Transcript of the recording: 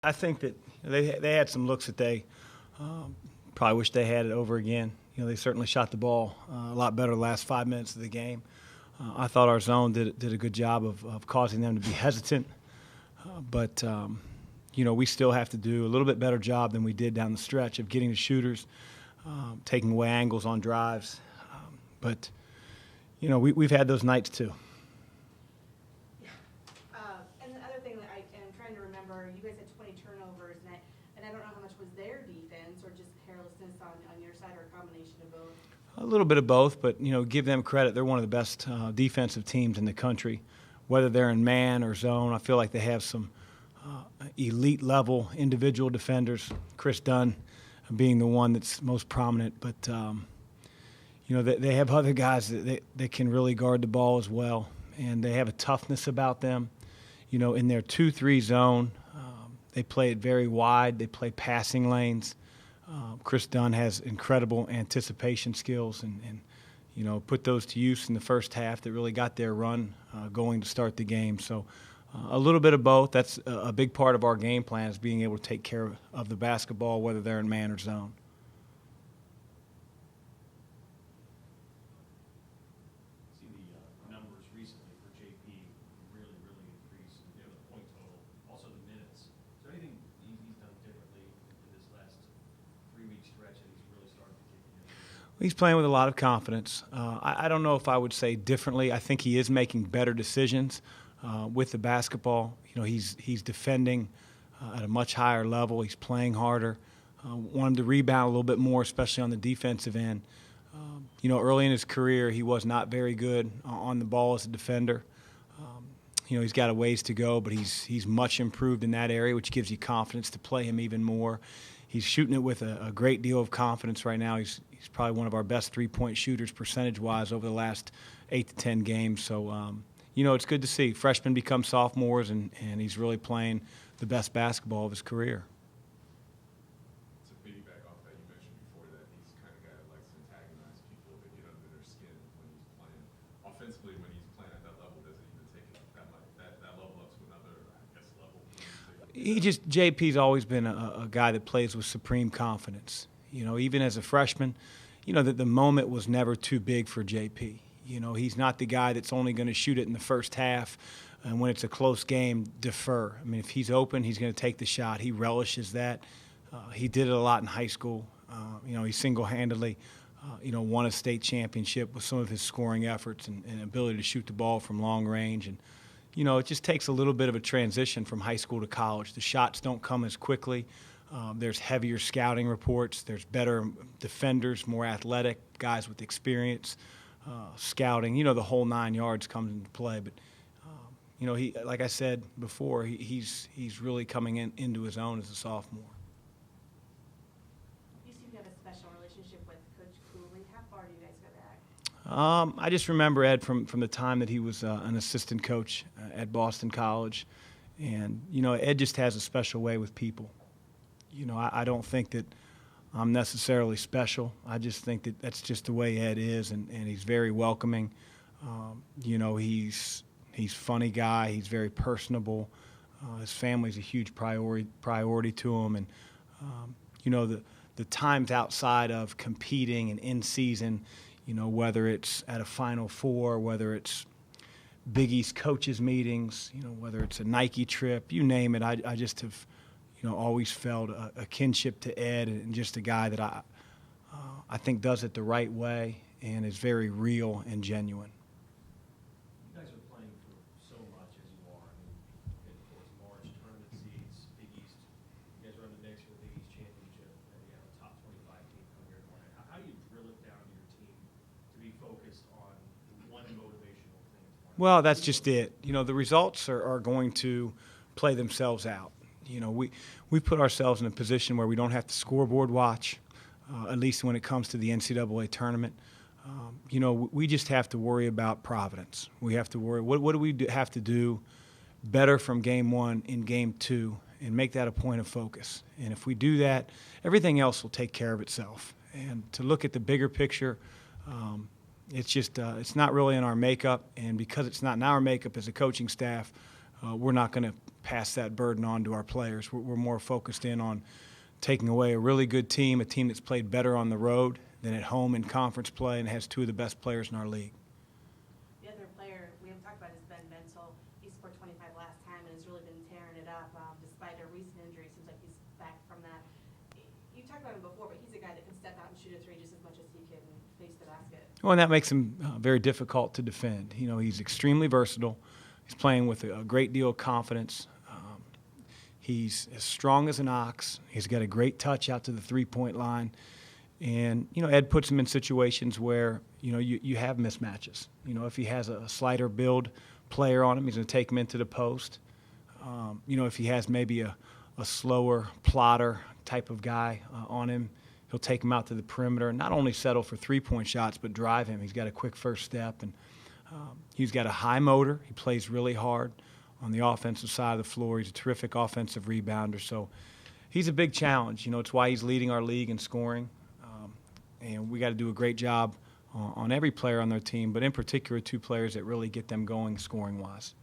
I think that they had some looks that they probably wish they had it over again. They certainly shot the ball a lot better the last 5 minutes of the game. I thought our zone did a good job of causing them to be hesitant. But we still have to do a little bit better job than we did down the stretch of getting the shooters, taking away angles on drives. But we've had those nights too. And the other thing that I am trying to remember, you guys had 20 turnovers, and I don't know how much was their defense or just carelessness on your side or a combination of both. A little bit of both, but give them credit. They're one of the best defensive teams in the country, whether they're in man or zone. I feel like they have some elite level individual defenders. Chris Dunn being the one that's most prominent, but they have other guys that can really guard the ball as well, and they have a toughness about them. In their 2-3 zone, they play it very wide. They play passing lanes. Chris Dunn has incredible anticipation skills and put those to use in the first half that really got their run going to start the game. So a little bit of both. That's a big part of our game plan is being able to take care of the basketball, whether they're in man or zone. See the numbers recently for JP really increased. The point total, also the minutes. Is there anything he's done differently in this last 3-week stretch that he's really started to kick in? He's playing with a lot of confidence. I don't know if I would say differently. I think he is making better decisions with the basketball. He's defending at a much higher level. He's playing harder. Want him to rebound a little bit more, especially on the defensive end. Early in his career, he was not very good on the ball as a defender. He's got a ways to go, but he's much improved in that area, which gives you confidence to play him even more. He's shooting it with a great deal of confidence right now. He's probably one of our best three-point shooters percentage-wise over the last 8 to 10 games. So, it's good to see freshmen become sophomores, and he's really playing the best basketball of his career. To piggyback off that, you mentioned before that he's the kind of guy that likes to antagonize people that get under their skin when he's playing. Offensively, when he's playing at that level, does it even take it that level up to another, level? JP's always been a guy that plays with supreme confidence. Even as a freshman, the moment was never too big for JP. He's not the guy that's only going to shoot it in the first half, and when it's a close game, defer. I mean, if he's open, he's going to take the shot. He relishes that. He did it a lot in high school. He single-handedly, won a state championship with some of his scoring efforts and ability to shoot the ball from long range. And, it just takes a little bit of a transition from high school to college. The shots don't come as quickly. There's heavier scouting reports. There's better defenders, more athletic guys with experience. Scouting, the whole 9 yards comes into play. But, he, like I said before, he's really coming into his own as a sophomore. You seem to have a special relationship with Coach Cooley. How far do you guys go back? I just remember Ed from the time that he was an assistant coach at Boston College. And, Ed just has a special way with people. I don't think that I'm necessarily special. I just think that that's just the way Ed is, and he's very welcoming. He's funny guy. He's very personable. His family's a huge priority to him, and the times outside of competing and in season, whether it's at a Final Four, whether it's Big East coaches meetings, whether it's a Nike trip, you name it. I just have always felt a kinship to Ed, and just a guy that I think does it the right way and is very real and genuine. You guys are playing for so much as you are. Heading towards March, tournament seeds, Big East. You guys are in the mix for the Big East championship, and you have a top 25 team coming here tomorrow night. How do you drill it down to your team to be focused on one motivational thing tomorrow night? Well, that's just it. The results are going to play themselves out. We put ourselves in a position where we don't have to scoreboard watch, at least when it comes to the NCAA tournament. We just have to worry about Providence. We have to worry, what do we have to do better from game one in game two and make that a point of focus. And if we do that, everything else will take care of itself. And to look at the bigger picture, it's not really in our makeup. And because it's not in our makeup as a coaching staff, we're not going to pass that burden on to our players. We're more focused in on taking away a really good team, a team that's played better on the road than at home in conference play and has two of the best players in our league. The other player we haven't talked about is Ben Mental. He scored 25 last time and has really been tearing it up despite a recent injury. Seems like he's back from that. You talked about him before, but he's a guy that can step out and shoot a three just as much as he can face the basket. Well, and that makes him very difficult to defend. You know, he's extremely versatile. He's playing with a great deal of confidence. He's as strong as an ox. He's got a great touch out to the three-point line. And, you know, Ed puts him in situations where, you know, you have mismatches. You know, if he has a slighter build player on him, he's going to take him into the post. You know, if he has maybe a slower plotter type of guy on him, he'll take him out to the perimeter and not only settle for three-point shots but drive him. He's got a quick first step, and he's got a high motor. He plays really hard on the offensive side of the floor. He's a terrific offensive rebounder. So he's a big challenge. You know, it's why he's leading our league in scoring. And we got to do a great job on every player on their team, but in particular two players that really get them going scoring-wise.